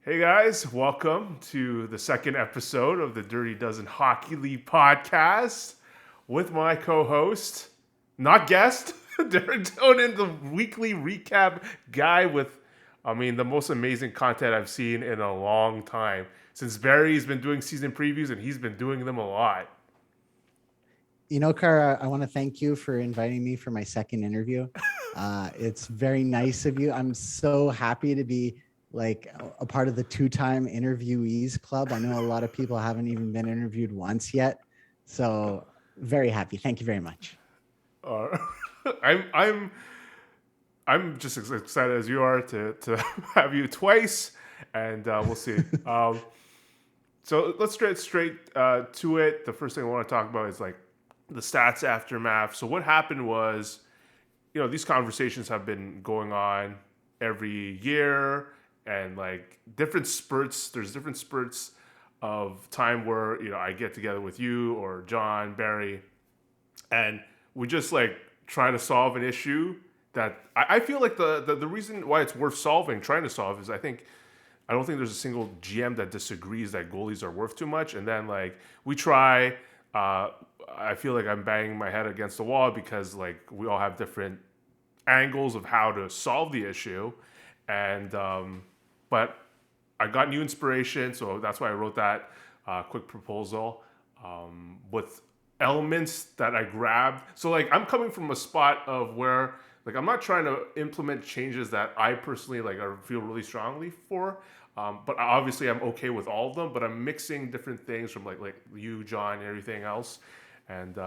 Hey guys, welcome to the second episode of the Dirty Dozen Hockey League podcast with my co-host, not guest, Darren Tonin, the weekly recap guy with, the most amazing content I've seen in a long time. Since Barry's been doing season previews and he's been doing them a lot. Kara, I want to thank you for inviting me for my second interview. It's very nice of you. I'm so happy to be a part of the two-time interviewees club. I know a lot of people haven't even been interviewed once yet. So very happy. Thank you very much. Uh, I'm I'm I'm just as excited as you are to have you twice, and we'll see. So let's get straight to it. The first thing I want to talk about is like the stats aftermath. So what happened was, these conversations have been going on every year, and like different spurts. There's different spurts of time where I get together with you or John Barry, and we just like try to solve an issue that I feel like the reason why it's worth trying to solve is I don't think there's a single GM that disagrees that goalies are worth too much. And then like we try, I feel like I'm banging my head against the wall because like we all have different angles of how to solve the issue. And but I got new inspiration, so that's why I wrote that quick proposal with elements that I grabbed. So like I'm coming from a spot of where like I'm not trying to implement changes that I personally like or feel really strongly for. But obviously I'm okay with all of them. But I'm mixing different things from like you, John, and everything else. And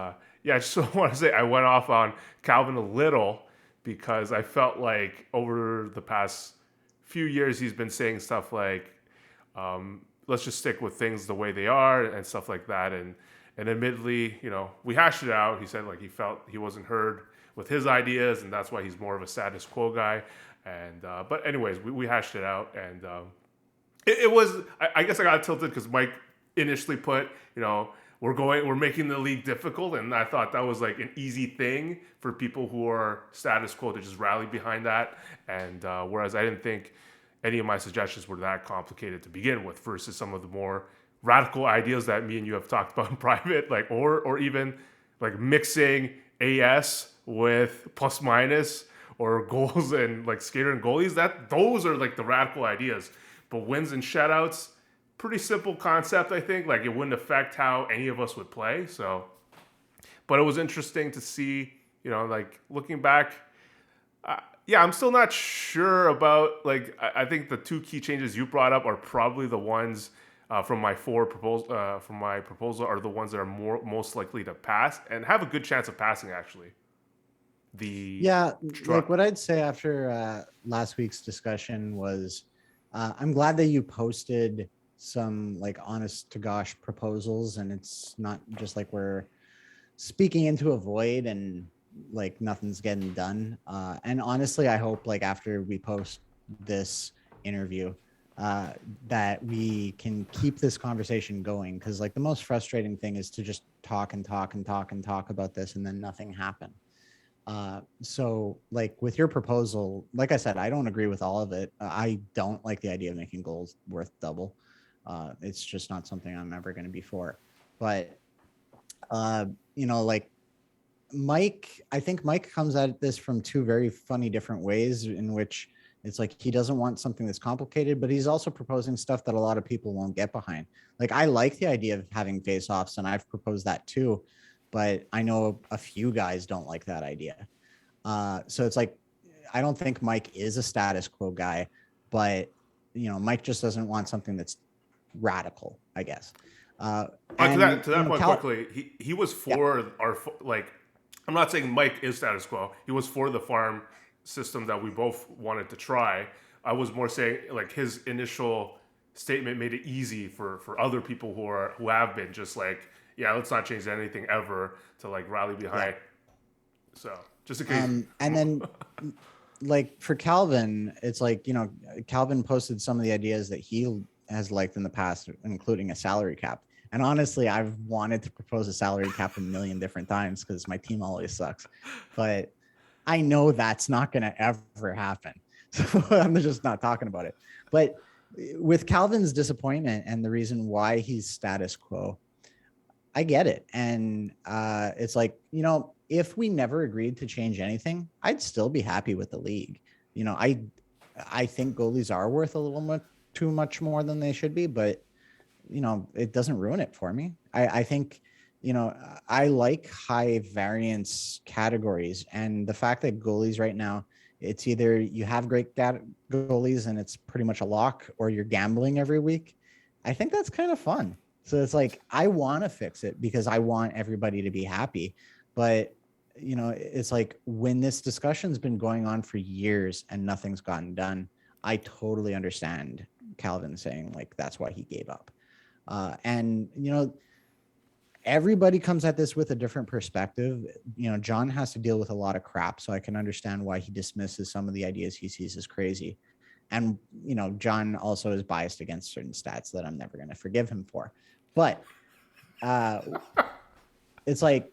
yeah, I just want to say I went off on Calvin a little because I felt like over the past few years he's been saying stuff like, let's just stick with things the way they are and stuff like that. And admittedly, we hashed it out. He said like he felt he wasn't heard with his ideas, and that's why he's more of a status quo guy. And but anyways, we hashed it out, and it was. I guess I got tilted because Mike initially put, we're making the league difficult, and I thought that was like an easy thing for people who are status quo to just rally behind that. And whereas I didn't think any of my suggestions were that complicated to begin with, versus some of the more radical ideas that me and you have talked about in private, like or even like mixing AS with plus minus or goals and like skater and goalies. Those are like the radical ideas. But wins and shutouts, pretty simple concept, I think. Like it wouldn't affect how any of us would play. So, but it was interesting to see, like looking back. Yeah, I'm still not sure about like. I think the two key changes you brought up are probably the ones from my proposal are the ones that are most likely to pass and have a good chance of passing actually. The Yeah, like struck. what I'd say after last week's discussion was I'm glad that you posted some like honest to gosh proposals, and it's not just like we're speaking into a void and like nothing's getting done. And honestly, I hope like after we post this interview, uh, that we can keep this conversation going, because like the most frustrating thing is to just talk and talk and talk and talk about this and then nothing happen. So like with your proposal, like I said, I don't agree with all of it. I don't like the idea of making goals worth double. It's just not something I'm ever going to be for. But uh, like I think Mike comes at this from two very funny different ways, in which it's like he doesn't want something that's complicated, but he's also proposing stuff that a lot of people won't get behind. Like I like the idea of having face-offs, and I've proposed that too, but I know a few guys don't like that idea. So it's like I don't think Mike is a status quo guy, but Mike just doesn't want something that's radical, I guess. To And that point Cal, quickly, he was yeah, for our like. I'm not saying Mike is status quo. He was for the farm system that we both wanted to try. I was more saying like his initial statement made it easy for other people who have been just like, yeah, let's not change anything ever to like rally yeah. behind. So just in case. And then like for Calvin, it's like, Calvin posted some of the ideas that he has liked in the past, including a salary cap. And honestly, I've wanted to propose a salary cap a million different times because my team always sucks. But I know that's not going to ever happen. So I'm just not talking about it. But with Calvin's disappointment and the reason why he's status quo, I get it. And it's like, if we never agreed to change anything, I'd still be happy with the league. I think goalies are worth a little bit too much more than they should be, but it doesn't ruin it for me. I think, I like high variance categories, and the fact that goalies right now, it's either you have great goalies and it's pretty much a lock, or you're gambling every week. I think that's kind of fun. So it's like, I want to fix it because I want everybody to be happy. But, it's like, when this discussion's been going on for years and nothing's gotten done, I totally understand Calvin saying like that's why he gave up. And everybody comes at this with a different perspective. John has to deal with a lot of crap, so I can understand why he dismisses some of the ideas he sees as crazy. And John also is biased against certain stats that I'm never going to forgive him for. But uh, it's like,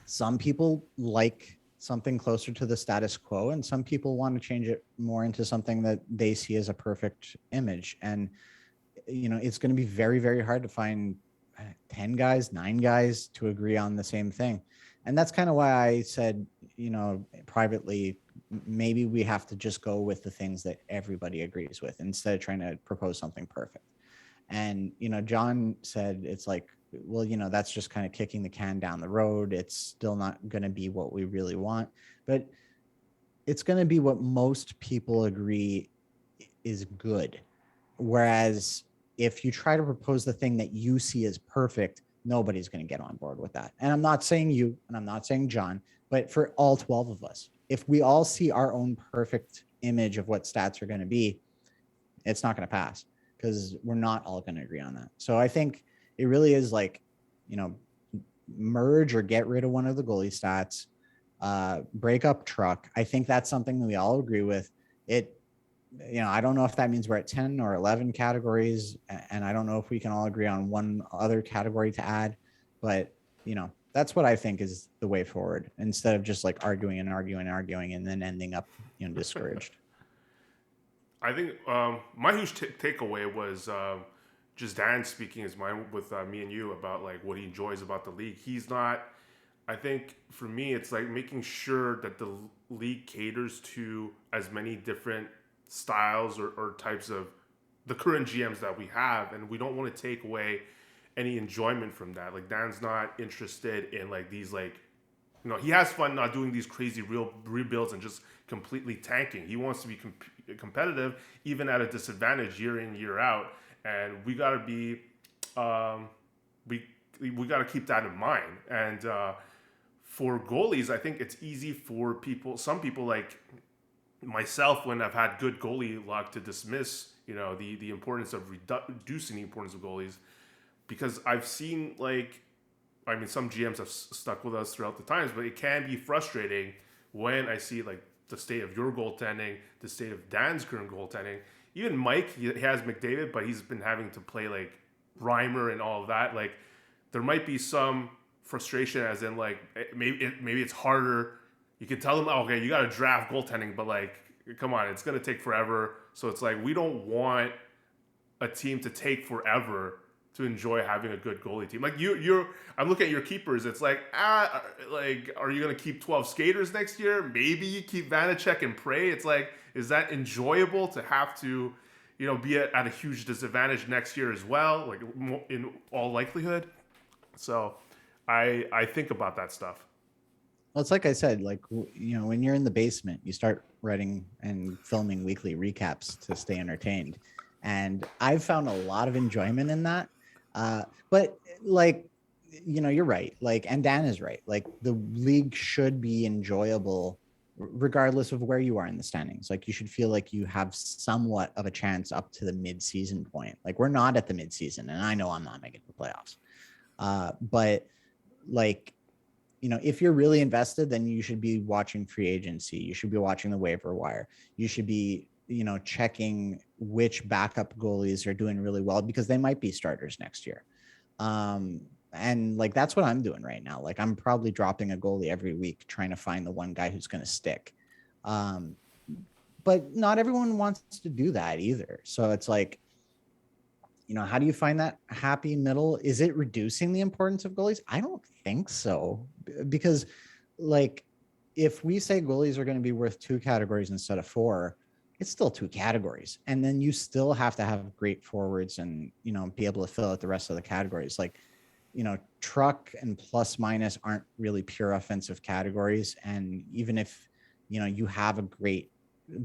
some people like something closer to the status quo, and some people want to change it more into something that they see as a perfect image. And it's going to be very, very hard to find 10 guys, 9 guys to agree on the same thing. And that's kind of why I said, privately, maybe we have to just go with the things that everybody agrees with instead of trying to propose something perfect. And, John said, it's like, well, that's just kind of kicking the can down the road. It's still not going to be what we really want, but it's going to be what most people agree is good. Whereas if you try to propose the thing that you see as perfect, nobody's going to get on board with that. And I'm not saying you, and I'm not saying John, but for all 12 of us, if we all see our own perfect image of what stats are going to be, it's not going to pass because we're not all going to agree on that. So I think it really is like, merge or get rid of one of the goalie stats, break up truck. I think that's something that we all agree with. I don't know if that means we're at 10 or 11 categories, and I don't know if we can all agree on one other category to add, but that's what I think is the way forward, instead of just like arguing and arguing and arguing and then ending up discouraged. I think my huge takeaway was just Dan speaking his mind with me and you about like what he enjoys about the league. He's not. I think for me, it's like making sure that the league caters to as many different styles or types of the current GMs that we have, and we don't want to take away any enjoyment from that. Like Dan's not interested in like these like he has fun not doing these crazy real rebuilds and just completely tanking. He wants to be competitive, even at a disadvantage year in year out, and we got to be we we got to keep that in mind. And for goalies, I think it's easy for some people like myself, when I've had good goalie luck, to dismiss the importance of reducing the importance of goalies, because I've seen some GMs have stuck with us throughout the times, but it can be frustrating when I see like the state of your goaltending, the state of Dan's current goaltending. Even Mike, he has McDavid, but he's been having to play like Reimer and all of that. Like there might be some frustration, as in like maybe it's harder. You can tell them, oh, okay, you got to draft goaltending, but like, come on, it's gonna take forever. So it's like we don't want a team to take forever to enjoy having a good goalie team. Like I'm looking at your keepers. It's like are you gonna keep 12 skaters next year? Maybe you keep Vanacek and pray. It's like, is that enjoyable to have to, be at a huge disadvantage next year as well? Like in all likelihood. So I think about that stuff. Well, it's like I said, like, when you're in the basement, you start writing and filming weekly recaps to stay entertained. And I've found a lot of enjoyment in that. But like, you're right. Like, and Dan is right. Like the league should be enjoyable regardless of where you are in the standings. Like you should feel like you have somewhat of a chance up to the mid-season point. Like we're not at the mid-season, and I know I'm not making the playoffs. But like, if you're really invested, then you should be watching free agency. You should be watching the waiver wire. You should be, checking which backup goalies are doing really well, because they might be starters next year. And like, that's what I'm doing right now. Like I'm probably dropping a goalie every week, trying to find the one guy who's going to stick. but not everyone wants to do that either. So it's like, how do you find that happy middle? Is it reducing the importance of goalies? I don't think so, because like if we say goalies are going to be worth 2 categories instead of 4, it's still 2 categories. And then you still have to have great forwards and, be able to fill out the rest of the categories. Like, truck and plus minus aren't really pure offensive categories. And even if, you have a great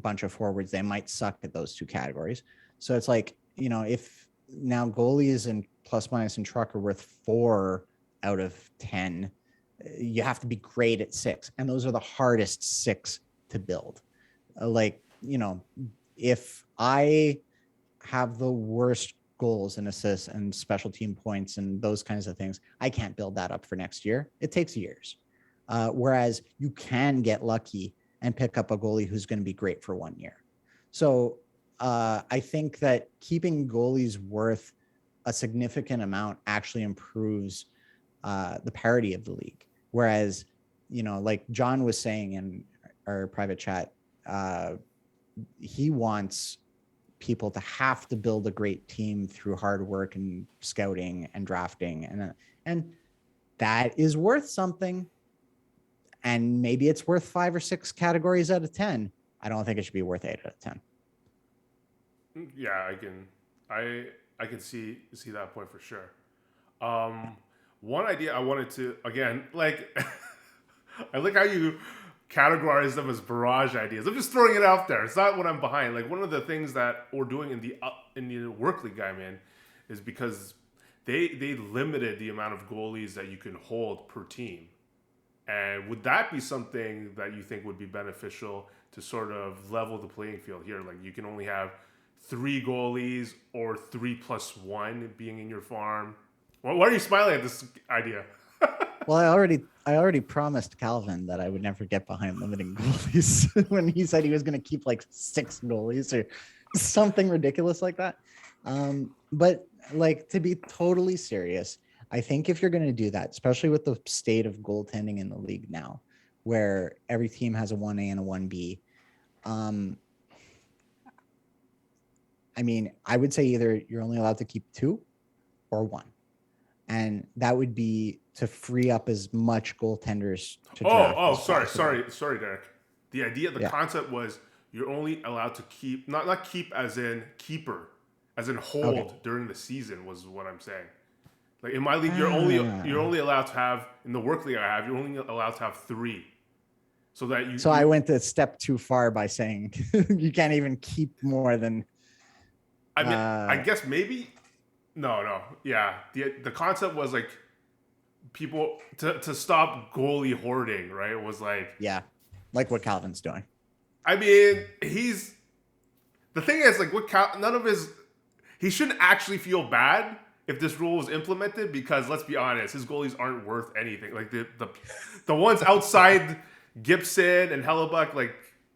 bunch of forwards, they might suck at those 2 categories. So it's like, if now goalies and plus minus and truck are worth 4 out of 10, you have to be great at 6. And those are the hardest 6 to build. Like, if I have the worst goals and assists and special team points and those kinds of things, I can't build that up for next year. It takes years. Whereas you can get lucky and pick up a goalie who's going to be great for 1 year. So I think that keeping goalies worth a significant amount actually improves the parity of the league. Whereas, like John was saying in our private chat, he wants people to have to build a great team through hard work and scouting and drafting, and that is worth something. And maybe it's worth 5 or 6 categories out of 10. I don't think it should be worth 8 out of 10. Yeah, I can see that point for sure. One idea I wanted to, again, like I like how you categorize them as barrage ideas. I'm just throwing it out there. It's not what I'm behind. Like one of the things that we're doing in the work league I'm in is because they limited the amount of goalies that you can hold per team. And would that be something that you think would be beneficial to sort of level the playing field here? Like you can only have 3 goalies or 3+1 being in your farm. Why are you smiling at this idea? Well, I already promised Calvin that I would never get behind limiting goalies when he said he was going to keep like 6 goalies or something ridiculous like that. But like, to be totally serious, I think if you're going to do that, especially with the state of goaltending in the league now, where every team has a 1A and a 1B, I mean, I would say either you're only allowed to keep 2 or 1. And that would be to free up as much goaltenders to draft as possible. Sorry, Derek. The Yeah. concept was you're only allowed to keep, not keep as in keeper, as in Okay. hold during the season was what I'm saying. Like in my league, you're Ah. only allowed to have, in the work league I have, you're only allowed to have 3, so that So I went a step too far by saying you can't even keep more than. I mean, I guess maybe no, yeah. The concept was like people to stop goalie hoarding, right? It was like, Yeah, like what Calvin's doing. I mean, he's the thing is like none of his he shouldn't actually feel bad if this rule was implemented, because let's be honest, his goalies aren't worth anything. Like the ones outside Gibson and Hellebuck, like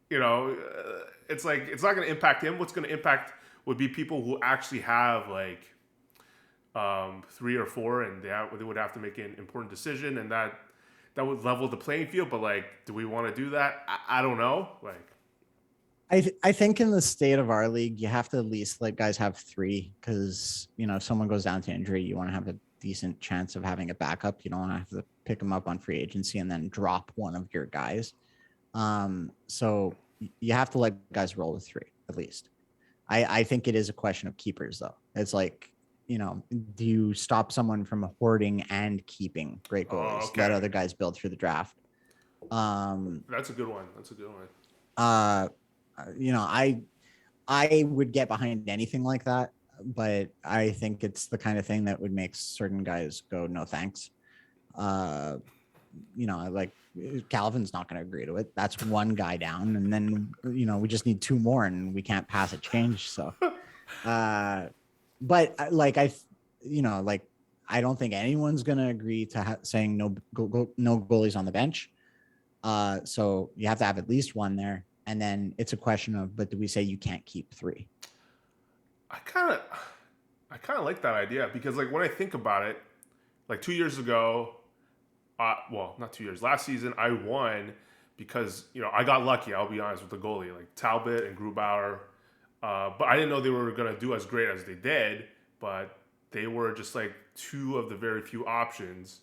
it's like it's not going to impact him. What's going to impact would be people who actually have like 3 or 4, and they would have to make an important decision, and that would level the playing field. But like, do we want to do that? I don't know. Like, I think in the state of our league, you have to at least let guys have 3, because if someone goes down to injury, you want to have a decent chance of having a backup. You don't want to have to pick them up on free agency and then drop one of your guys. So you have to let guys roll with 3 at least. I think it is a question of keepers though. It's like, do you stop someone from hoarding and keeping great goalies? okay, Let other guys build through the draft. that's a good one. I would get behind anything like that, but I think it's the kind of thing that would make certain guys go, no thanks. Like Calvin's not going to agree to it. That's one guy down, and then we just need 2 more, and we can't pass a change. So, but like like I don't think anyone's going to agree to saying no goalies on the bench. So you have to have at least 1 there. And then it's a question of, but do we say you can't keep 3? I kind of like that idea, because like when I think about it, like 2 years ago, well, not 2 years, last season I won because I got lucky. I'll be honest with the goalie, like Talbot and Grubauer, but I didn't know they were gonna do as great as they did. But they were just like two of the very few options,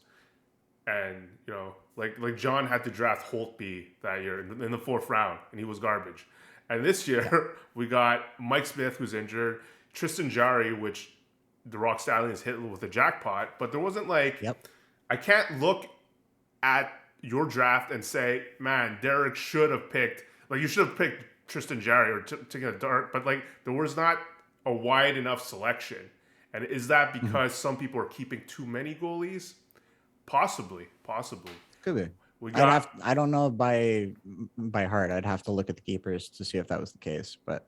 and like John had to draft Holtby that year in the fourth round, and he was garbage. And this Yeah. year we got Mike Smith, who's injured, Tristan Jarry, which the Rock Stallions hit with a jackpot, but there wasn't like Yep. I can't look at your draft and say, man, Derek should have picked like you should have picked Tristan Jarry or taken a dart, but like there was not a wide enough selection. And is that Mhm. because some people are keeping too many goalies? Possibly, possibly. Could be. We got I don't know by heart. I'd have to look at the keepers to see if that was the case, but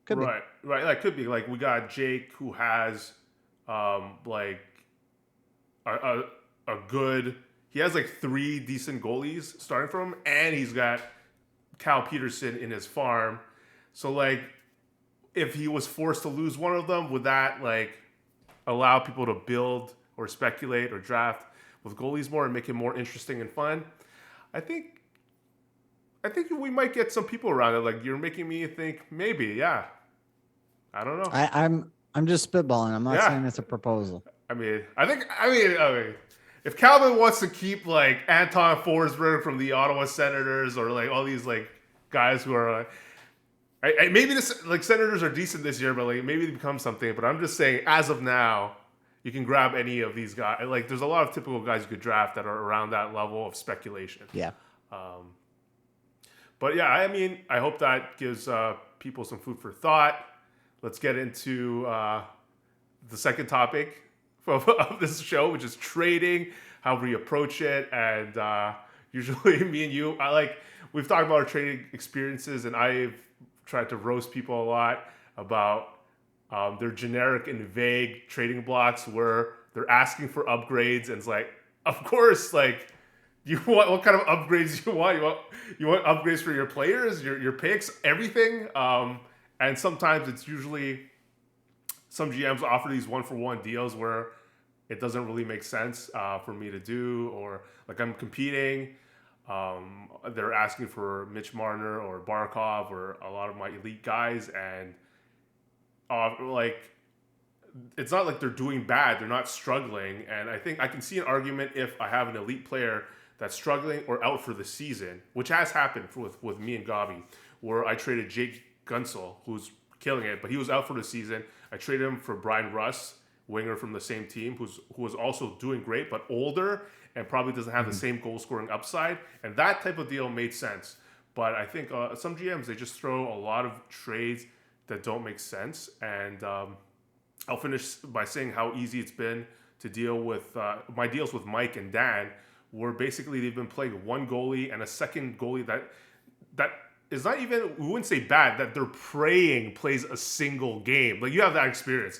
could be. right, right. That could be like we got Jake who has like a, a good. He has like three decent goalies starting from him, and he's got Cal Peterson in his farm. So like, if he was forced to lose one of them, would that like allow people to build or speculate or draft with goalies more and make it more interesting and fun? I think I think we might get some people around it. Like you're making me think maybe, yeah. I don't know. I'm just spitballing. I'm not Yeah. saying it's a proposal. I mean, if Calvin wants to keep like Anton Forsberg from the Ottawa Senators or like all these like guys who are maybe this like Senators are decent this year, but like maybe they become something. But I'm just saying, as of now, you can grab any of these guys. Like there's a lot of typical guys you could draft that are around that level of speculation. Yeah. But yeah, I mean, I hope that gives people some food for thought. Let's get into the second topic of this show, which is trading, how we approach it, and usually me and you, we've talked about our trading experiences, and I've tried to roast people a lot about their generic and vague trading blocks where they're asking for upgrades, and it's like, of course, like you want what kind of upgrades you want? You want upgrades for your players, your picks, everything. And sometimes it's usually some GMs offer these 1-for-1 deals where it doesn't really make sense for me to do, or like I'm competing. They're asking for Mitch Marner or Barkov or a lot of my elite guys, and like it's not like they're doing bad. They're not struggling, and I think I can see an argument if I have an elite player that's struggling or out for the season, which has happened with me and Gabi, where I traded Jake Gunsel, who's killing it, but he was out for the season. I traded him for Brian Russ, winger from the same team, who was also doing great, but older and probably doesn't have the same goal scoring upside. And that type of deal made sense. But I think some GMs, they just throw a lot of trades that don't make sense. And I'll finish by saying how easy it's been to deal with my deals with Mike and Dan, where basically they've been playing one goalie and a second goalie that is not even, we wouldn't say bad, that they're praying plays a single game. Like you have that experience.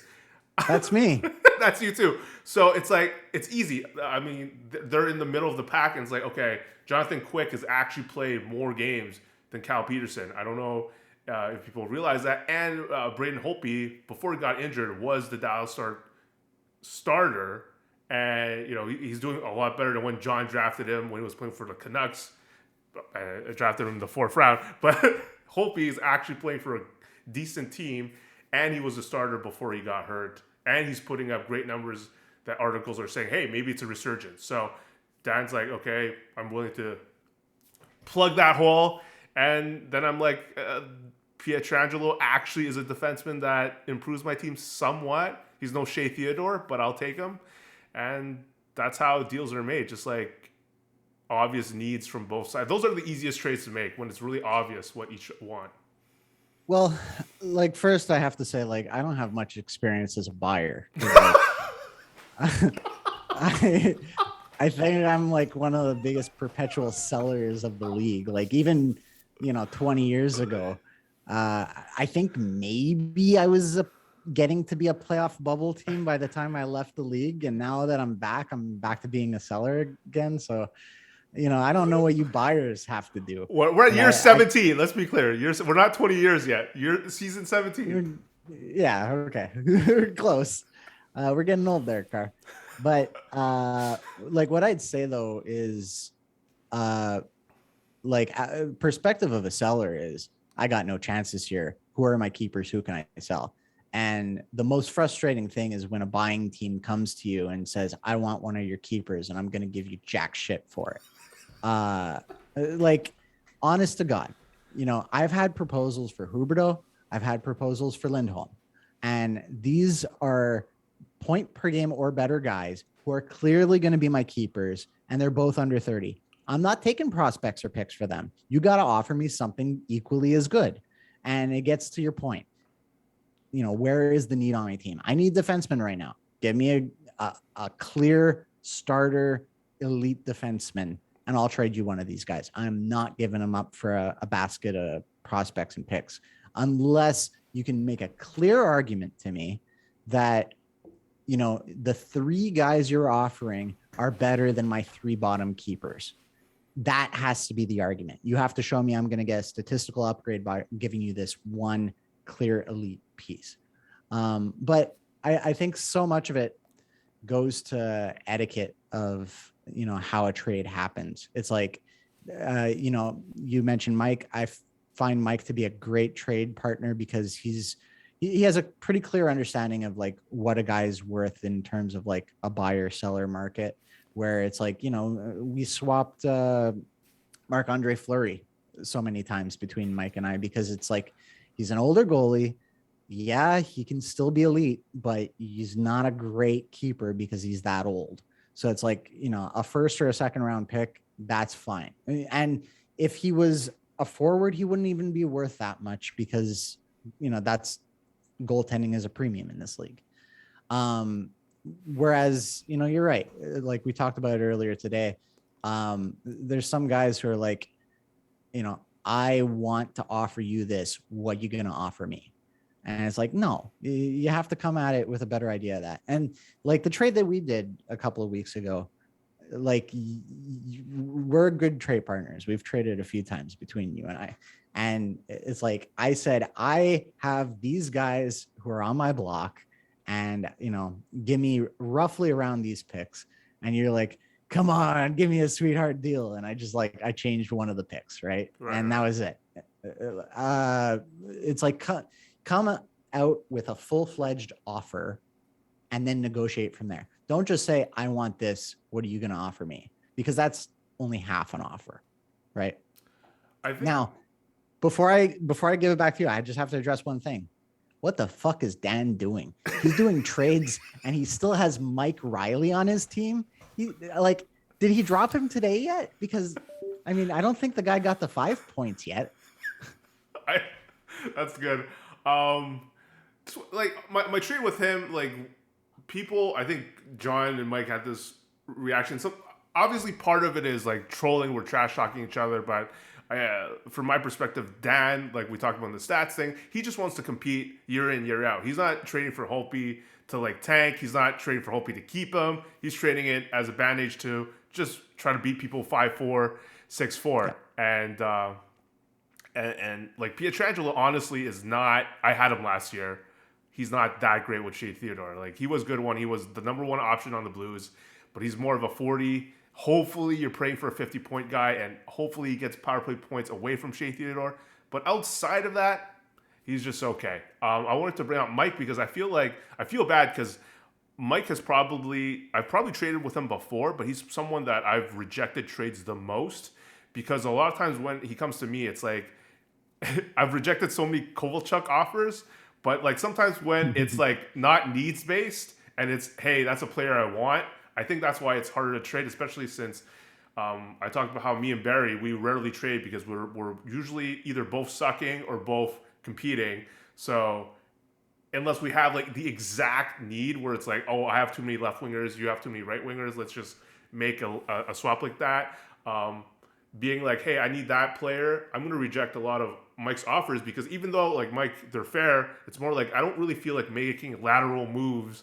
That's me. That's you too. So it's like, it's easy. I mean, they're in the middle of the pack, and it's like, okay, Jonathan Quick has actually played more games than Cal Peterson. I don't know if people realize that. And Braden Holtby, before he got injured, was the Dallas Star starter. And, he's doing a lot better than when John drafted him when he was playing for the Canucks. I drafted him in the fourth round. But Holtby is actually playing for a decent team, and he was a starter before he got hurt. And he's putting up great numbers that articles are saying, hey, maybe it's a resurgence. So Dan's like, okay, I'm willing to plug that hole. And then I'm like, Pietrangelo actually is a defenseman that improves my team somewhat. He's no Shea Theodore, but I'll take him. And that's how deals are made, just like obvious needs from both sides. Those are the easiest trades to make, when it's really obvious what each want. Well, like first I have to say, like, I don't have much experience as a buyer. I I think I'm like one of the biggest perpetual sellers of the league. Like even 20 years ago, I think maybe I was getting to be a playoff bubble team by the time I left the league, and now that I'm back to being a seller again. So, I don't know what you buyers have to do. We're at But year 17. Let's be clear. We're not 20 years yet. You're season 17. Yeah, okay, we're close. We're getting old there, Car. But like what I'd say though is, like perspective of a seller is I got no chance this year. Who are my keepers? Who can I sell? And the most frustrating thing is when a buying team comes to you and says, I want one of your keepers and I'm going to give you jack shit for it. Like, honest to God, I've had proposals for Huberto. I've had proposals for Lindholm. And these are point per game or better guys who are clearly going to be my keepers. And they're both under 30. I'm not taking prospects or picks for them. You got to offer me something equally as good. And it gets to your point. Where is the need on my team? I need defensemen right now. Give me a clear starter elite defenseman, and I'll trade you one of these guys. I'm not giving them up for a basket of prospects and picks unless you can make a clear argument to me that the three guys you're offering are better than my three bottom keepers. That has to be the argument. You have to show me I'm going to get a statistical upgrade by giving you this one clear elite piece. But I think so much of it goes to etiquette of, how a trade happens. It's like, you mentioned Mike. I find Mike to be a great trade partner because he has a pretty clear understanding of like what a guy's worth in terms of like a buyer seller market, where it's like, we swapped Marc-Andre Fleury so many times between Mike and I, because it's like, he's an older goalie. Yeah, he can still be elite, but he's not a great keeper because he's that old. So it's like, a first or a second round pick, that's fine. And if he was a forward, he wouldn't even be worth that much because, that's goaltending is a premium in this league. Whereas, you're right. Like we talked about it earlier today. There's some guys who are like, I want to offer you this. What are you going to offer me? And it's like, no, you have to come at it with a better idea of that. And like the trade that we did a couple of weeks ago, like we're good trade partners. We've traded a few times between you and I. And it's like, I said, I have these guys who are on my block and, give me roughly around these picks. And you're like, come on, give me a sweetheart deal. And I just I changed one of the picks. Right. And that was it. It's like, come out with a full-fledged offer and then negotiate from there. Don't just say, I want this. What are you going to offer me? Because that's only half an offer. Right. Now, before I give it back to you, I just have to address one thing. What the fuck is Dan doing? He's doing trades and he still has Mike Riley on his team. Did he drop him today yet? Because I don't think the guy got the 5 points yet. That's good. Like my trade with him, like people, I think John and Mike had this reaction. So obviously part of it is like trolling, we're trash talking each other, but from my perspective, Dan, like we talked about in the stats thing, he just wants to compete year in, year out. He's not trading for Holtby to like tank. He's not trading for Holtby to keep him. He's trading it as a bandage to just try to beat people 5-4, 6-4. Yeah. And like Pietrangelo honestly is not, I had him last year. He's not that great with Shea Theodore. Like he was good one. He was the number one option on the Blues, but he's more of a 40. Hopefully you're praying for a 50-point guy and hopefully he gets power play points away from Shea Theodore. But outside of that, he's just okay. I wanted to bring up Mike because I feel bad because Mike I've probably traded with him before, but he's someone that I've rejected trades the most because a lot of times when he comes to me, it's like, I've rejected so many Kovalchuk offers, but like sometimes when it's like not needs based and it's, hey, that's a player I want, I think that's why it's harder to trade, especially since I talked about how me and Barry, we rarely trade because we're usually either both sucking or both competing. So unless we have like the exact need where it's like, oh, I have too many left wingers, you have too many right wingers, let's just make a swap like that. Being like, hey, I need that player, I'm going to reject a lot of Mike's offers because even though like Mike, they're fair, it's more like I don't really feel like making lateral moves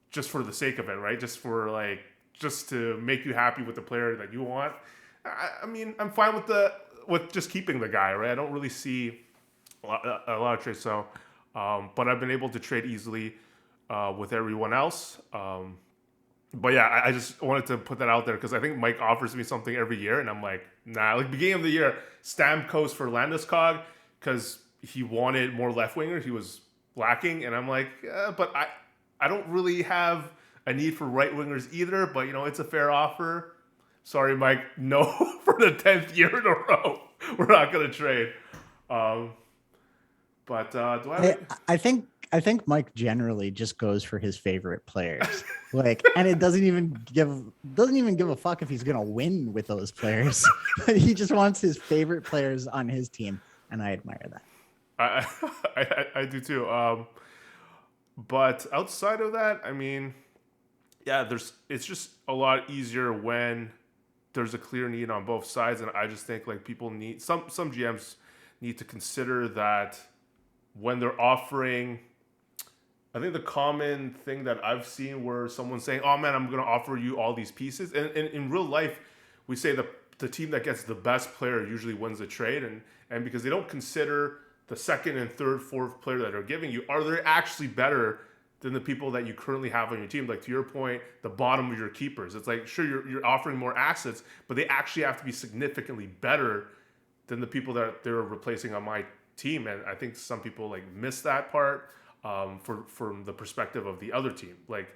just for the sake of it, right? Just to make you happy with the player that you want. I'm fine with just keeping the guy, right? I don't really see a lot of trades. So, but I've been able to trade easily with everyone else. But yeah, I just wanted to put that out there because I think Mike offers me something every year, and I'm like, nah. Like beginning of the year, Stamkos for Landeskog because he wanted more left winger. He was lacking, and I'm like, but I don't really have a need for right wingers either. But it's a fair offer. Sorry, Mike. No, for the 10th year in a row, we're not gonna trade. Um, but do I have I it? I think Mike generally just goes for his favorite players. Like, and it doesn't even give a fuck if he's gonna win with those players. He just wants his favorite players on his team, and I admire that. I I do too. But outside of that, I mean, yeah, it's just a lot easier when there's a clear need on both sides, and I just think like people need some GMs need to consider that when they're offering. I think the common thing that I've seen where someone's saying, "Oh man, I'm going to offer you all these pieces," and in real life, we say the team that gets the best player usually wins the trade, and because they don't consider the second and third, fourth player that they're giving you, are they actually better than the people that you currently have on your team? Like to your point, the bottom of your keepers. It's like sure you're offering more assets, but they actually have to be significantly better than the people that they're replacing on my team. And I think some people like miss that part from the perspective of the other team. Like,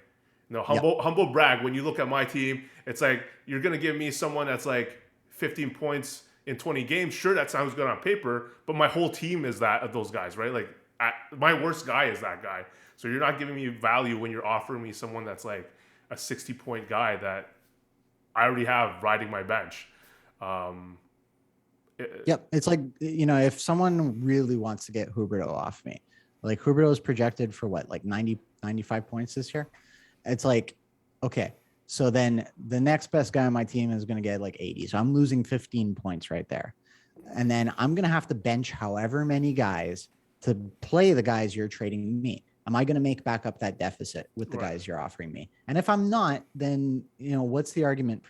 Yep. humble brag. When you look at my team, it's like you're gonna give me someone that's like 15 points in 20 games. Sure, that sounds good on paper, but my whole team is that of those guys, right? Like, my worst guy is that guy. So you're not giving me value when you're offering me someone that's like a 60-point guy that I already have riding my bench. Um, Yep. It's like, if someone really wants to get Huberto off me, like Huberto is projected for what, like 90, 95 points this year. It's like, okay, so then the next best guy on my team is going to get like 80. So I'm losing 15 points right there. And then I'm going to have to bench however many guys to play the guys you're trading me. Am I going to make back up that deficit with the right. guys you're offering me? And if I'm not, then, what's the argument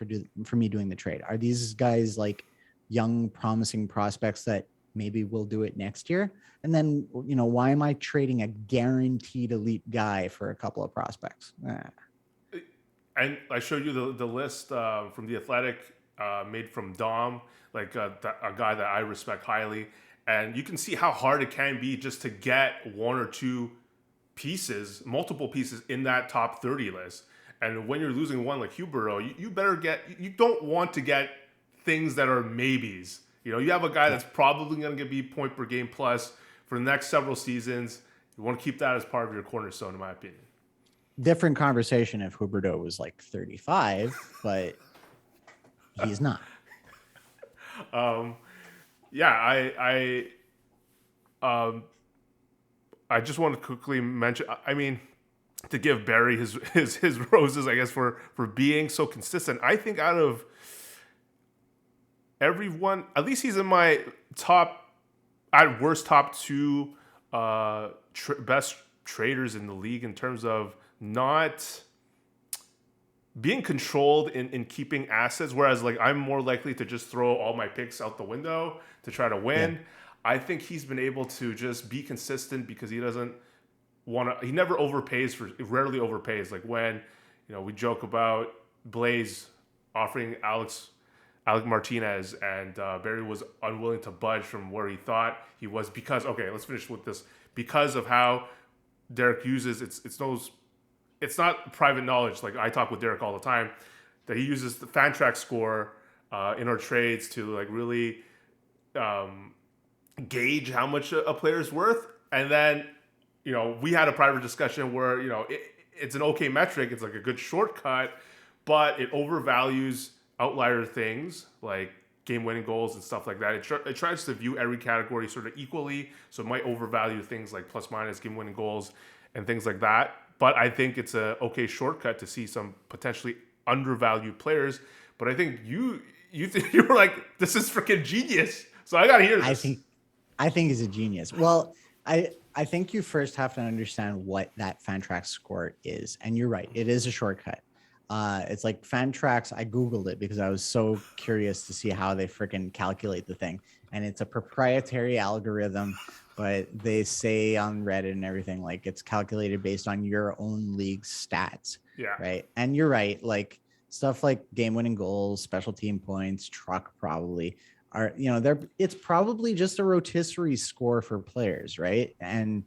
for me doing the trade? Are these guys like young, promising prospects that maybe we'll do it next year? And then, why am I trading a guaranteed elite guy for a couple of prospects? And I showed you the list from the Athletic, made from Dom, like a guy that I respect highly, and you can see how hard it can be just to get one or two pieces, multiple pieces in that top 30 list. And when you're losing one like Huberto, you better get. You don't want to get things that are maybes. You have a guy Yeah. that's probably going to be point per game plus for the next several seasons. You want to keep that as part of your cornerstone, in my opinion. Different conversation if Huberto was like 35, but he's not. Um, yeah, I just want to quickly mention. I mean, to give Barry his roses, I guess for being so consistent. I think out of everyone, at least he's in my top, at worst, top two best traders in the league in terms of not being controlled in keeping assets, whereas like I'm more likely to just throw all my picks out the window to try to Yeah. win. I think he's been able to just be consistent because he doesn't want to. He never overpays for. Rarely overpays. Like when we joke about Blaze offering Alec Martinez, and Barry was unwilling to budge from where he thought he was because okay, let's finish with this because of how Derek uses it's not private knowledge. Like I talk with Derek all the time, that he uses the fan track score in our trades to like really um, gauge how much a player is worth. And then, we had a private discussion where it's an okay metric. It's like a good shortcut, but it overvalues outlier things like game-winning goals and stuff like that. It tries to view every category sort of equally, so it might overvalue things like plus minus game-winning goals and things like that. But I think it's a okay shortcut to see some potentially undervalued players. But I think you were like, this is freaking genius. So I got to hear I this. think I think he's a genius. Well, I think you first have to understand what that Fantrax score is, and you're right, it is a shortcut. It's like Fantrax. I googled it because I was so curious to see how they freaking calculate the thing, and it's a proprietary algorithm but they say on Reddit and everything, like it's calculated based on your own league stats, Yeah. right? And you're right, like stuff like game-winning goals, special team points, truck probably are, they're it's probably just a rotisserie score for players, right? And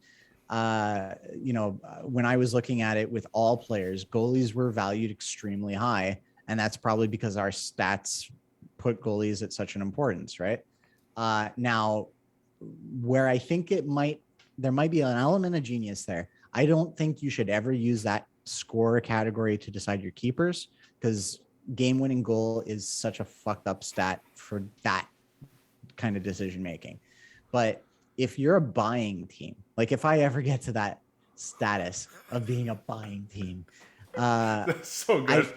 when I was looking at it with all players, goalies were valued extremely high, and that's probably because our stats put goalies at such an importance, right? Now, where I think there might be an element of genius there. I don't think you should ever use that score category to decide your keepers, because game-winning goal is such a fucked up stat for that kind of decision making. But if you're a buying team, like if I ever get to that status of being a buying team, That's so I good.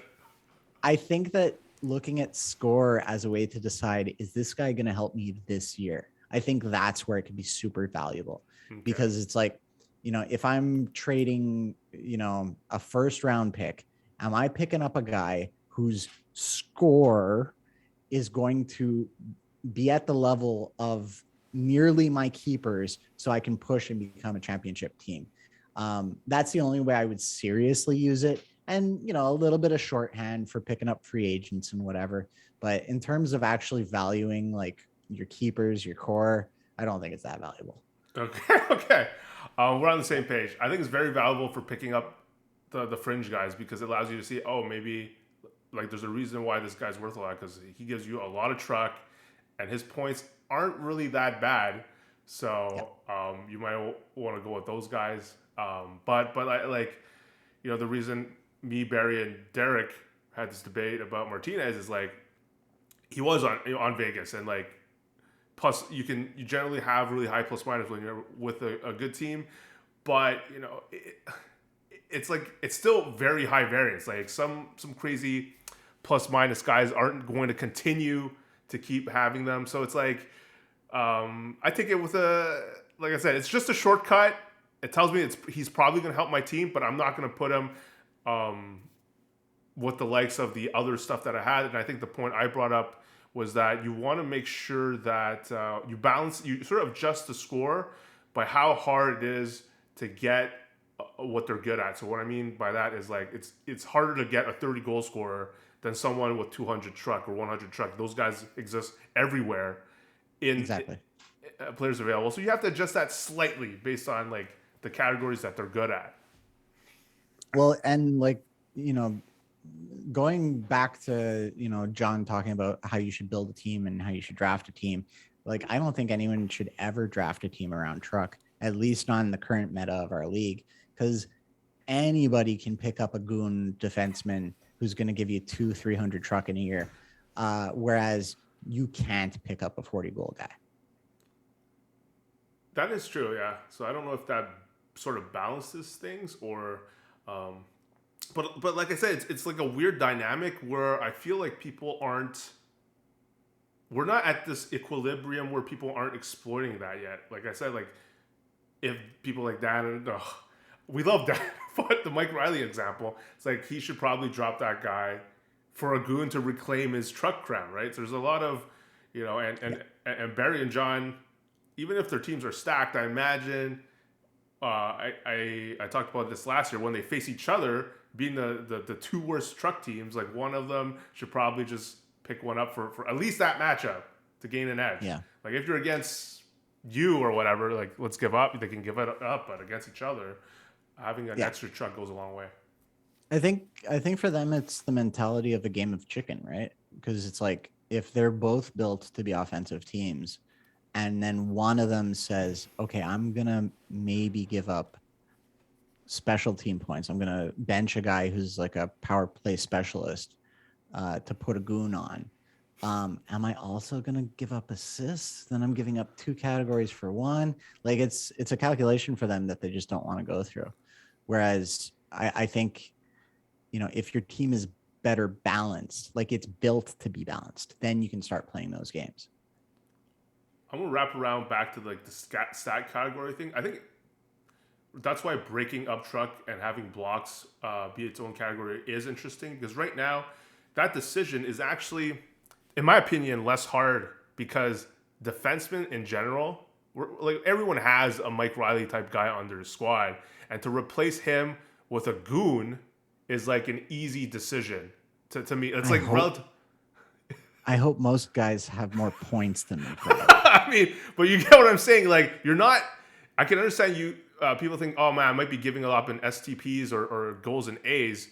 I think that looking at score as a way to decide, is this guy going to help me this year? I think that's where it could be super valuable, Okay. because it's like, if I'm trading, a first round pick, am I picking up a guy whose score is going to be at the level of nearly my keepers so I can push and become a championship team? That's the only way I would seriously use it. And, a little bit of shorthand for picking up free agents and whatever. But in terms of actually valuing like your keepers, your core, I don't think it's that valuable. Okay. Okay. We're on the same page. I think it's very valuable for picking up the fringe guys because it allows you to see, oh, maybe like there's a reason why this guy's worth a lot because he gives you a lot of truck and his points aren't really that bad. Yeah. So you might want to go with those guys. But like the reason me, Barry, and Derek had this debate about Martinez is like he was on Vegas and like plus you generally have really high plus minus when you're with a good team, but it's like it's still very high variance. Like some crazy plus minus guys aren't going to continue to keep having them. So it's like I take it with like I said, it's just a shortcut. It tells me he's probably going to help my team, but I'm not going to put him um, with the likes of the other stuff that I had. And I think the point I brought up was that you want to make sure that you sort of adjust the score by how hard it is to get what they're good at. So what I mean by that is like it's harder to get a 30 goal scorer than someone with 200 truck or 100 truck. Those guys exist everywhere in Exactly. players available. So you have to adjust that slightly based on like the categories that they're good at. Well, and like, going back to, John talking about how you should build a team and how you should draft a team, like, I don't think anyone should ever draft a team around truck, at least on the current meta of our league, because anybody can pick up a goon defenseman who's going to give you 300 truck in a year. Whereas you can't pick up a 40 goal guy. That is true, yeah. So I don't know if that sort of balances things or um, but like I said, it's like a weird dynamic where I feel like we're not at this equilibrium where people aren't exploiting that yet. Like I said, like if people like Dan, we love Dan, but the Mike Riley example, it's like he should probably drop that guy for a goon to reclaim his truck crown, right? So there's a lot of, Yeah. and Barry and John, even if their teams are stacked, I imagine I talked about this last year when they face each other, being the two worst truck teams. Like one of them should probably just pick one up for at least that matchup to gain an edge. Yeah. Like if you're against you or whatever, like let's give up. They can give it up, but against each other, having an Yeah. extra truck goes a long way. I think for them it's the mentality of a game of chicken, right? Because it's like if they're both built to be offensive teams, and then one of them says, "Okay, I'm gonna maybe give up special team points. I'm gonna bench a guy who's like a power play specialist to put a goon on. Am I also gonna give up assists? Then I'm giving up two categories for one. Like it's a calculation for them that they just don't want to go through. Whereas I think, if your team is better balanced, like it's built to be balanced, then you can start playing those games. I'm gonna wrap around back to like the stat category thing. I think that's why breaking up truck and having blocks be its own category is interesting because right now that decision is actually, in my opinion, less hard because defensemen in general like everyone has a Mike Riley type guy on their squad, and to replace him with a goon is like an easy decision. To me, it's I like hope relative. I hope most guys have more points than Mike Riley. I mean, but you get what I'm saying. Like, you're not. I can understand you. People think, oh man, I might be giving up in STPs or goals and A's,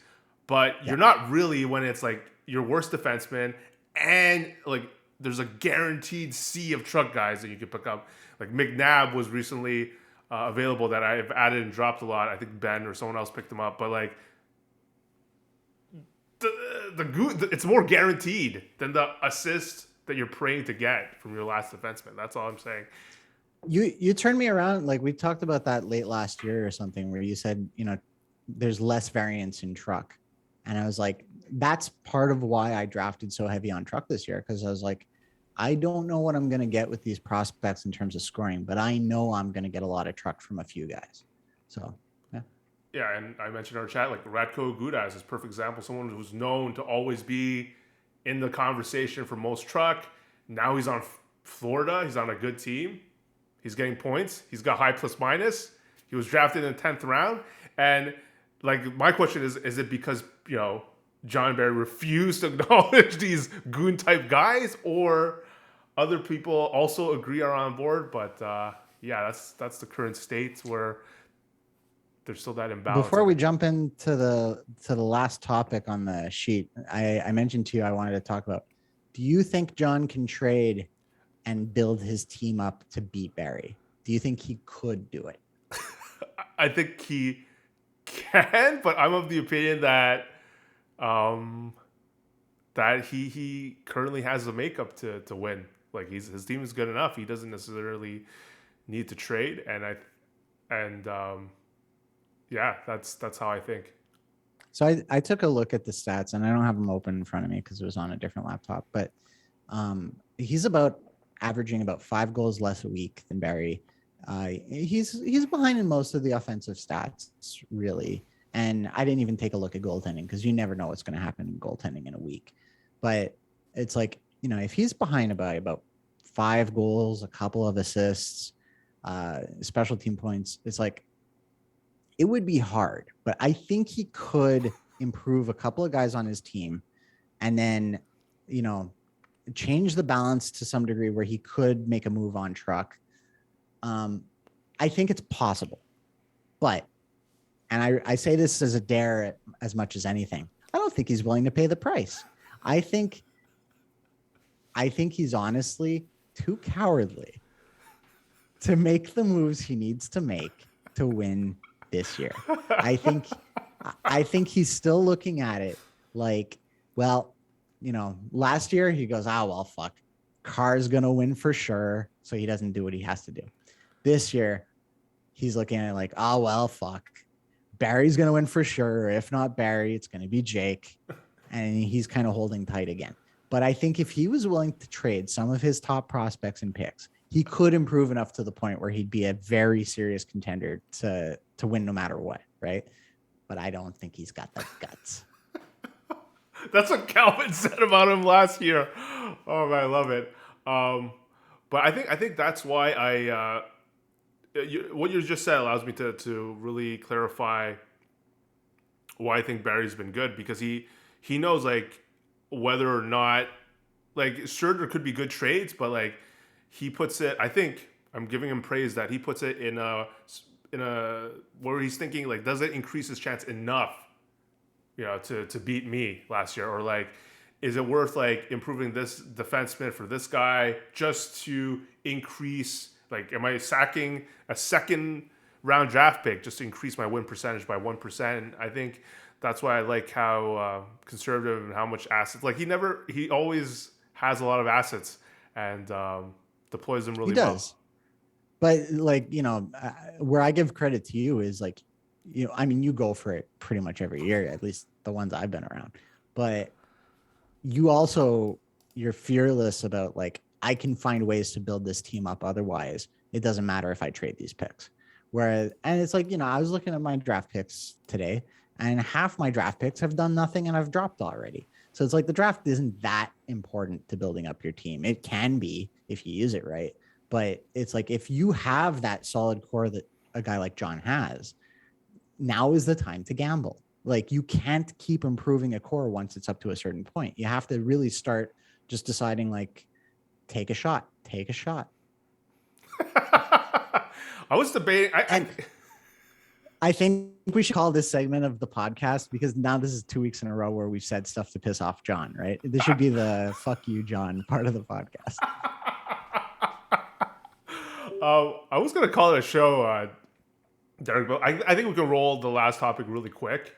but Yeah. you're not really when it's like your worst defenseman and like there's a guaranteed sea of truck guys that you can pick up. Like McNabb was recently available that I've added and dropped a lot. I think Ben or someone else picked him up, but like it's more guaranteed than the assist that you're praying to get from your last defenseman. That's all I'm saying. You turned me around. Like we talked about that late last year or something, where you said, there's less variance in truck. And I was like, that's part of why I drafted so heavy on truck this year. Cause I was like, I don't know what I'm going to get with these prospects in terms of scoring, but I know I'm going to get a lot of truck from a few guys. So, yeah. Yeah, and I mentioned in our chat, like Radko Gudas is a perfect example. Someone who's known to always be in the conversation for most truck. Now he's on Florida. He's on a good team. He's getting points. He's got high plus minus. He was drafted in the 10th round. And like my question is it because, John Barry refused to acknowledge these goon type guys, or other people also agree are on board? But yeah, that's the current state where there's still that imbalance. Before we jump into the last topic on the sheet, I mentioned to you I wanted to talk about. Do you think John can trade and build his team up to beat Barry? Do you think he could do it? I think he can, but I'm of the opinion that that he currently has the makeup to win. Like his team is good enough. He doesn't necessarily need to trade, and yeah, that's how I think. So I took a look at the stats, and I don't have them open in front of me because it was on a different laptop. But he's averaging about 5 goals less a week than Barry. He's behind in most of the offensive stats, really. And I didn't even take a look at goaltending because you never know what's going to happen in goaltending in a week. But it's like, if he's behind by about 5 goals, a couple of assists, special team points, it's like, it would be hard. But I think he could improve a couple of guys on his team and then, change the balance to some degree where he could make a move on truck. I think it's possible, but, and I say this as a dare as much as anything, I don't think he's willing to pay the price. I think he's honestly too cowardly to make the moves he needs to make to win this year. I think he's still looking at it like, well, last year he goes, well, fuck, Carr's going to win for sure. So he doesn't do what he has to do. This year, he's looking at it like, well, fuck, Barry's going to win for sure. If not Barry, it's going to be Jake. And he's kind of holding tight again. But I think if he was willing to trade some of his top prospects and picks, he could improve enough to the point where he'd be a very serious contender to win no matter what, right? But I don't think he's got the guts. That's what Calvin said about him last year. Oh man, I love it. But I think that's why what you just said allows me to really clarify why I think Barry's been good, because he knows like whether or not, like, sure, there could be good trades, but like he puts it. I think I'm giving him praise that he puts it in a where he's thinking like, does it increase his chance enough, to beat me last year, or like, is it worth like improving this defenseman for this guy just to increase, like, am I sacking a second round draft pick just to increase my win percentage by 1%? I think that's why I like how conservative and how much assets. Like he always has a lot of assets and deploys them really well. He does. But like, where I give credit to you is like, you go for it pretty much every year, at least the ones I've been around. But you're fearless about like, I can find ways to build this team up. Otherwise, it doesn't matter if I trade these picks. And it's like, I was looking at my draft picks today, and half my draft picks have done nothing and I've dropped already. So it's like the draft isn't that important to building up your team. It can be if you use it right. But it's like, if you have that solid core that a guy like John has, now is the time to gamble. Like, you can't keep improving a core once it's up to a certain point. You have to really start just deciding, like, take a shot, take a shot. I was debating. And I think we should call this segment of the podcast, because now this is 2 weeks in a row where we've said stuff to piss off John, right? This should be the fuck you, John part of the podcast. I was gonna call it a show, Derek, but I think we can roll the last topic really quick.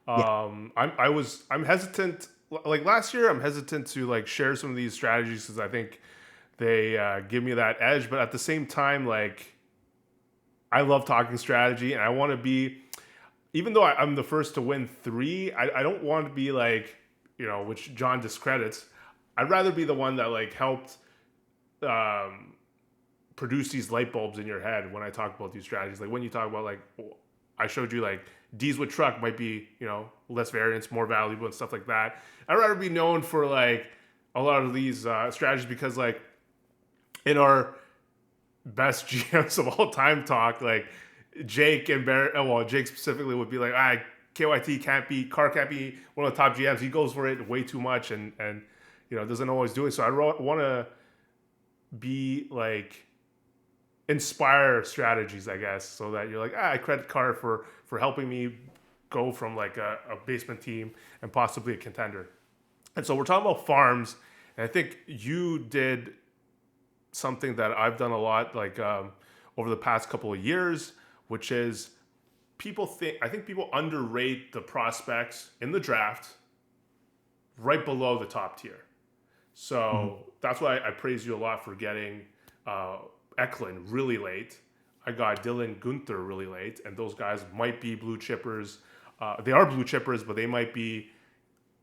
Yeah. I'm hesitant. Like last year, I'm hesitant to like share some of these strategies because I think they give me that edge. But at the same time, like I love talking strategy, and I want to be, even though I'm the first to win three, I don't want to be like, which John discredits. I'd rather be the one that like helped produce these light bulbs in your head when I talk about these strategies. Like when you talk about like, I showed you like D's with truck might be, less variance, more valuable and stuff like that. I'd rather be known for like a lot of these strategies because like in our best GMs of all time talk, like Jake and Barrett, well, Jake specifically would be like, KYT can't be, Carr can't be one of the top GMs. He goes for it way too much and doesn't always do it. So I want to be like, inspire strategies, I guess, so that you're like, I credit Carr for helping me go from like a basement team and possibly a contender. And so we're talking about farms, and I think you did something that I've done a lot, like over the past couple of years, which is I think people underrate the prospects in the draft right below the top tier. So that's why I praise you a lot for getting Eklund really late. I got Dylan Gunther really late, and those guys might be blue chippers. They are blue chippers, but they might be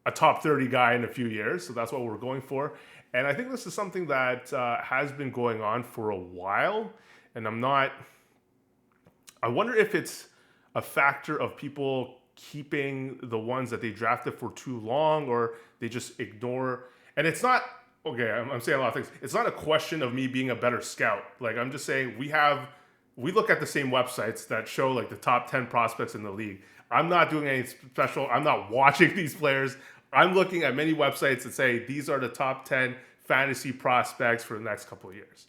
a top 30 guy in a few years. So that's what we're going for. And I think this is something that has been going on for a while. And I wonder if it's a factor of people keeping the ones that they drafted for too long, or they just ignore. And it's not, okay, I'm saying a lot of things. It's not a question of me being a better scout. Like, I'm just saying we look at the same websites that show like the top 10 prospects in the league. I'm not doing any special. I'm not watching these players. I'm looking at many websites that say these are the top 10 fantasy prospects for the next couple of years.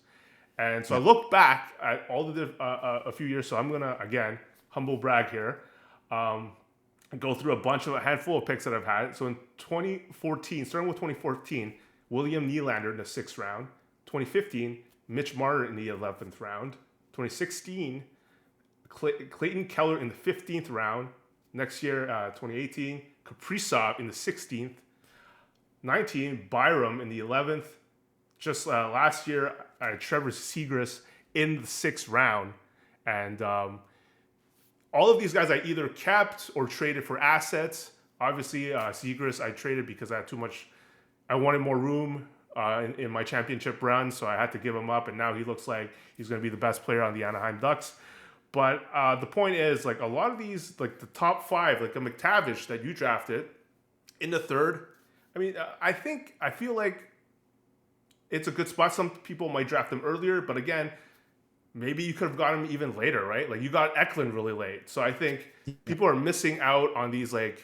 And so I look back at all a few years. So I'm going to, again, humble brag here, go through a handful of picks that I've had. So in 2014, starting with 2014, William Nylander in the 6th round. 2015, Mitch Marner in the 11th round. 2016, Clayton Keller in the 15th round. Next year, 2018, Kaprizov in the 16th. 19, Byram in the 11th. Just last year, Trevor Zegras in the 6th round. And all of these guys I either kept or traded for assets. Obviously, Zegras I traded because I had too much. I wanted more room in my championship run, so I had to give him up. And now he looks like he's going to be the best player on the Anaheim Ducks. But the point is, like a lot of these, like the top 5, like a McTavish that you drafted in the 3rd. I mean, I feel like it's a good spot. Some people might draft him earlier, but again, maybe you could have got him even later, right? Like you got Eklund really late. So I think people are missing out on these like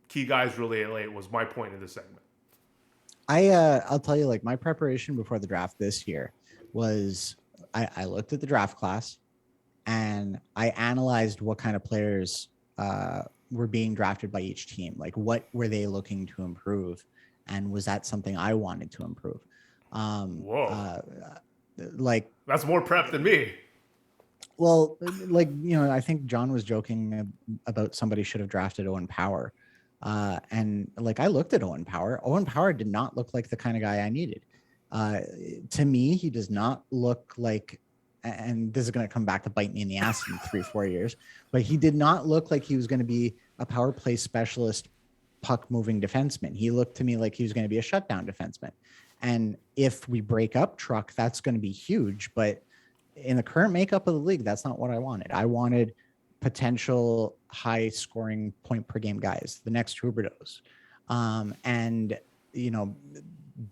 key guys really late was my point in this segment. I'll tell you, like my preparation before the draft this year was I looked at the draft class and I analyzed what kind of players were being drafted by each team. Like what were they looking to improve? And was that something I wanted to improve? Whoa. Like that's more prep than me. Well, like, I think John was joking about somebody should have drafted Owen Power. And like, I looked at Owen Power. Owen Power did not look like the kind of guy I needed. To me, he does not look like, and this is going to come back to bite me in the ass in 3-4 years, but he did not look like he was going to be a power play specialist, puck moving defenseman. He looked to me like he was going to be a shutdown defenseman. And if we break up Truck, that's going to be huge. But in the current makeup of the league, that's not what I wanted. I wanted potential high scoring point per game guys, the next Hubertos. And,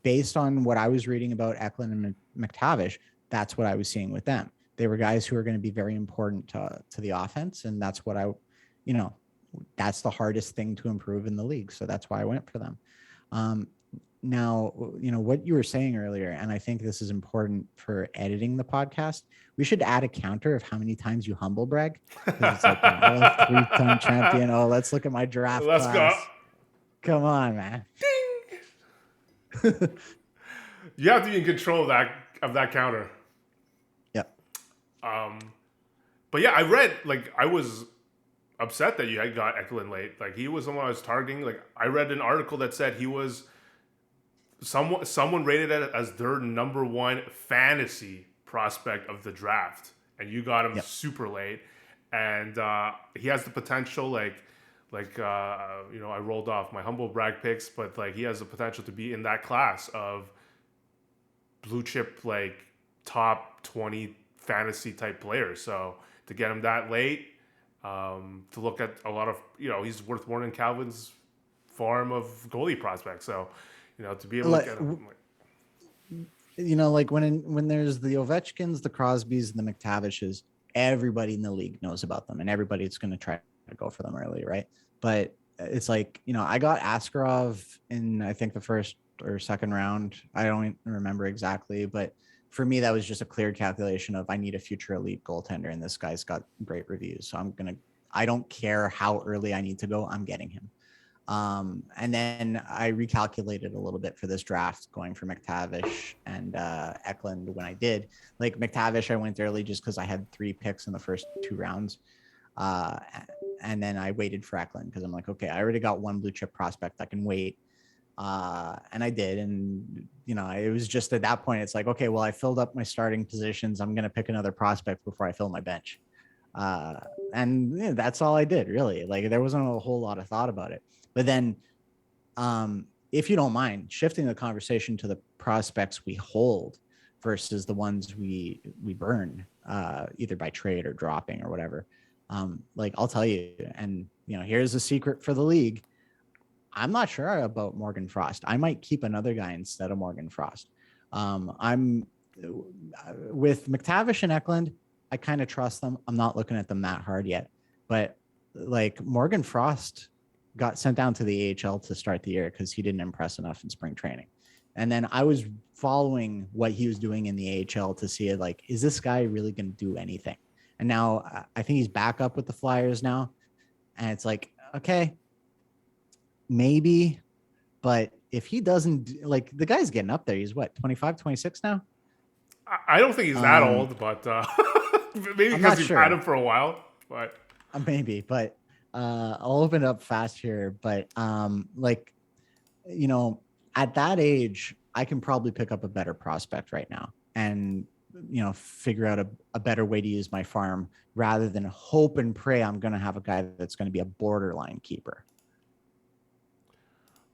based on what I was reading about Eklund and McTavish, that's what I was seeing with them. They were guys who are going to be very important to the offense, and that's what you know, that's the hardest thing to improve in the league. So that's why I went for them. Um, Now, what you were saying earlier, and I think this is important for editing the podcast. We should add a counter of how many times you humble brag, because it's like, oh, 3-time champion. Oh, let's look at my draft Let's go. class. Come on, man. You have to be in control of that counter. Yep. But yeah, I read, like, I was upset that you had got Eklund late. Like, he was someone I was targeting. Like, I read an article that said he was someone rated it as their number one fantasy prospect of the draft, and you got him Yep. super late. And he has the potential, I rolled off my humble brag picks, but like he has the potential to be in that class of blue chip, like top 20 fantasy type players. So to get him that late, to look at a lot of, he's worth more than Calvin's farm of goalie prospects. So, to be able to get him. Like when there's the Ovechkins, the Crosbys, and the McTavishes, everybody in the league knows about them, and everybody's going to try to go for them early, right? But it's like, I got Askarov in, I think, the first or second round. I don't remember exactly, but for me, that was just a clear calculation of I need a future elite goaltender, and this guy's got great reviews, so I don't care how early I need to go, I'm getting him. And then I recalculated a little bit for this draft, going for McTavish and Eklund when I did. Like McTavish, I went early just because I had 3 picks in the first 2 rounds. And then I waited for Eklund because I'm like, okay, I already got 1 blue chip prospect. I can wait. And I did. And, it was just at that point, it's like, okay, well, I filled up my starting positions. I'm going to pick another prospect before I fill my bench. And that's all I did, really. Like, there wasn't a whole lot of thought about it. But then, if you don't mind shifting the conversation to the prospects we hold versus the ones we burn, either by trade or dropping or whatever. Like, I'll tell you, and here's a secret for the league. I'm not sure about Morgan Frost. I might keep another guy instead of Morgan Frost. I'm with McTavish and Eklund. I kind of trust them. I'm not looking at them that hard yet, but like Morgan Frost got sent down to the AHL to start the year because he didn't impress enough in spring training. And then I was following what he was doing in the AHL to see, like, is this guy really going to do anything? And now I think he's back up with the Flyers now. And it's like, okay, maybe, but if he doesn't, like, the guy's getting up there. He's what, 25, 26 now? I don't think he's that old, but maybe because you've had him for a while. But maybe, but I'll open it up fast here. But at that age, I can probably pick up a better prospect right now and figure out a better way to use my farm rather than hope and pray I'm going to have a guy that's going to be a borderline keeper.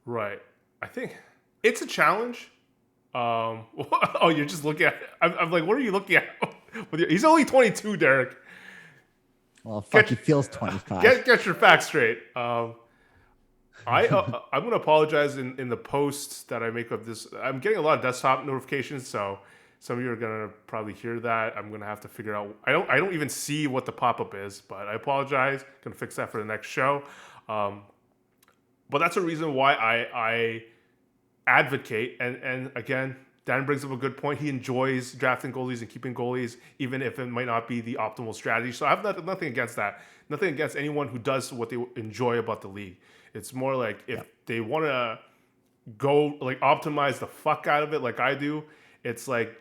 Right. I think it's a challenge. Oh, you're just looking at. I'm like, what are you looking at? He's only 22, Derek. Well, he feels 25. Get your facts straight. I'm going to apologize in the post that I make of this. I'm getting a lot of desktop notifications, so some of you are going to probably hear that. I'm going to have to figure out. I don't even see what the pop-up is, but I apologize. Going to fix that for the next show. But that's a reason why I advocate. And again, Dan brings up a good point. He enjoys drafting goalies and keeping goalies, even if it might not be the optimal strategy. So I have nothing against that. Nothing against anyone who does what they enjoy about the league. It's more like if they want to go like optimize the fuck out of it like I do, it's like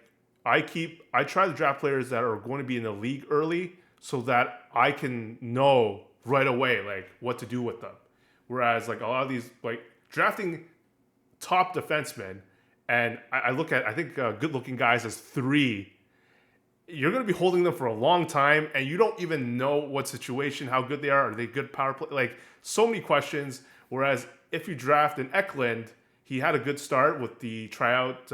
I try to draft players that are going to be in the league early so that I can know right away like what to do with them. Whereas like a lot of these, like drafting top defensemen, and I look at, I think good-looking guys as 3, you're going to be holding them for a long time, and you don't even know what situation, how good they are they good power play? Like, so many questions. Whereas if you draft an Eklund, he had a good start with the tryout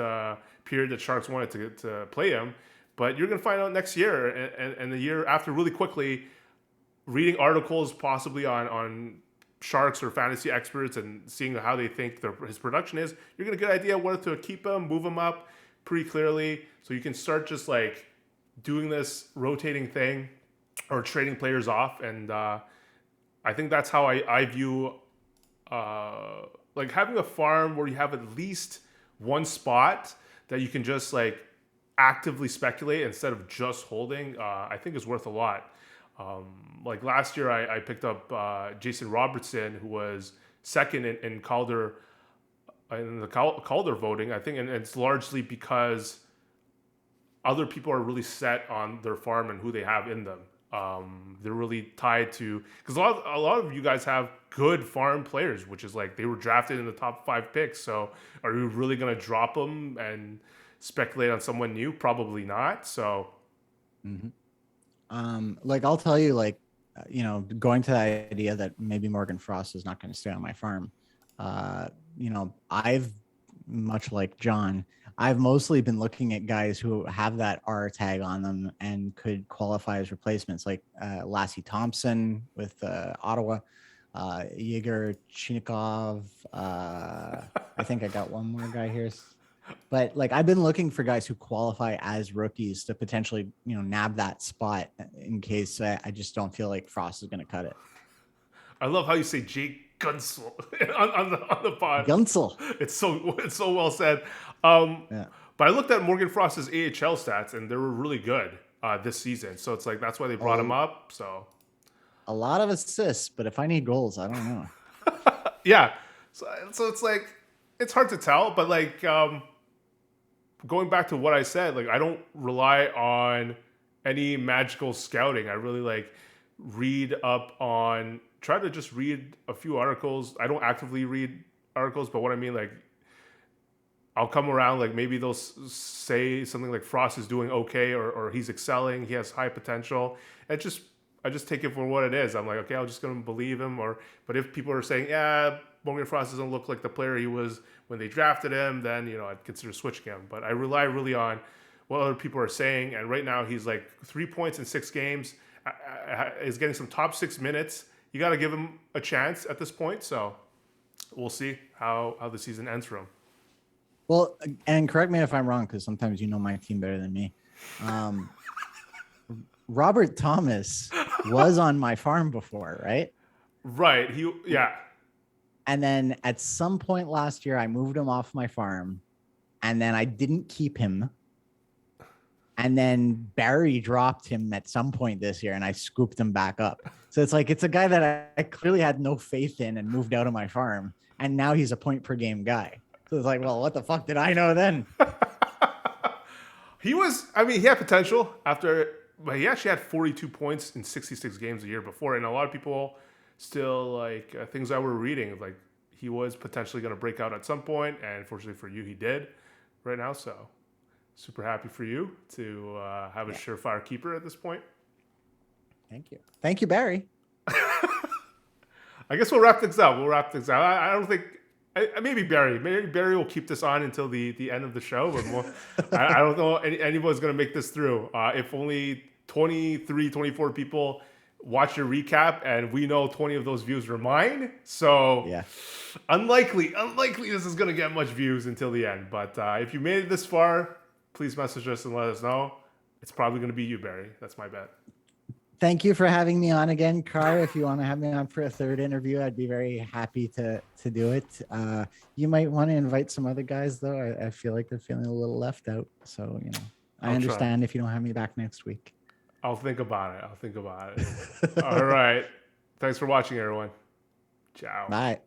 period that Sharks wanted to play him, but you're going to find out next year and the year after really quickly, reading articles possibly on Sharks or fantasy experts and seeing how they think his production is, you're going to get an idea whether to keep him, move him up, pretty clearly, so you can start just like doing this rotating thing or trading players off. And I think that's how I view like having a farm where you have at least one spot that you can just like actively speculate instead of just holding. I think is worth a lot. Like last year, I picked up Jason Robertson, who was second in Calder in the Calder voting. I think, and it's largely because other people are really set on their farm and who they have in them. They're really tied to because a lot of you guys have good farm players, which is like they were drafted in the top 5 picks. So are you really gonna drop them and speculate on someone new? Probably not. So Mhm. Like I'll tell you, like, going to that idea that maybe Morgan Frost is not going to stay on my farm. I've much like John, I've mostly been looking at guys who have that R tag on them and could qualify as replacements, like Lassie Thompson with Ottawa, Yegor Chinikov. I think I got one more guy here. But like I've been looking for guys who qualify as rookies to potentially, nab that spot in case I just don't feel like Frost is going to cut it. I love how you say Jake Gunsel on the pod. Gunsel. It's so well said. Um, Yeah. but I looked at Morgan Frost's AHL stats and they were really good this season. So it's like that's why they brought him up. So A lot of assists, but if I need goals, I don't know. yeah, so it's like it's hard to tell. But like going back to what I said, like I don't rely on any magical scouting. I really like read up on try to just read a few articles. I don't actively read articles, but what I mean like I'll come around like maybe they'll say something like Frost is doing okay or he's excelling, he has high potential. And just I just take it for what it is. I'm like, okay, I'm just gonna believe him. Or but if people are saying, yeah, Morgan Frost doesn't look like the player he was when they drafted him, then I'd consider switching him. But I rely really on what other people are saying. And right now he's like 3 points in 6 games. Is getting some top 6 minutes. You got to give him a chance at this point. So we'll see how the season ends for him. Well, and correct me if I'm wrong, because sometimes you know my team better than me. Robert Thomas was on my farm before, right? Right. Yeah. And then at some point last year, I moved him off my farm, and then I didn't keep him. And then Barry dropped him at some point this year, and I scooped him back up. So it's like it's a guy that I clearly had no faith in and moved out of my farm, and now he's a point per game guy. So it's like, well, what the fuck did I know then? He had potential but he actually had 42 points in 66 games a year before. And a lot of people still like things I were reading, like he was potentially going to break out at some point. And fortunately for you, he did right now. So super happy for you to have a surefire keeper at this point. Thank you. Thank you, Barry. I guess we'll wrap things up. I don't think maybe Barry will keep this on until the end of the show, but I don't know anyone's going to make this through. If only 23, 24 people watch your recap, and we know 20 of those views were mine. So yeah, unlikely this is going to get much views until the end. But if you made it this far, please message us and let us know. It's probably going to be you, Barry. That's my bet. Thank you for having me on again, Car. If you want to have me on for a third interview, I'd be very happy to do it. You might want to invite some other guys, though. I feel like they're feeling a little left out. So, I understand if you don't have me back next week. I'll think about it. All right. Thanks for watching, everyone. Ciao. Bye.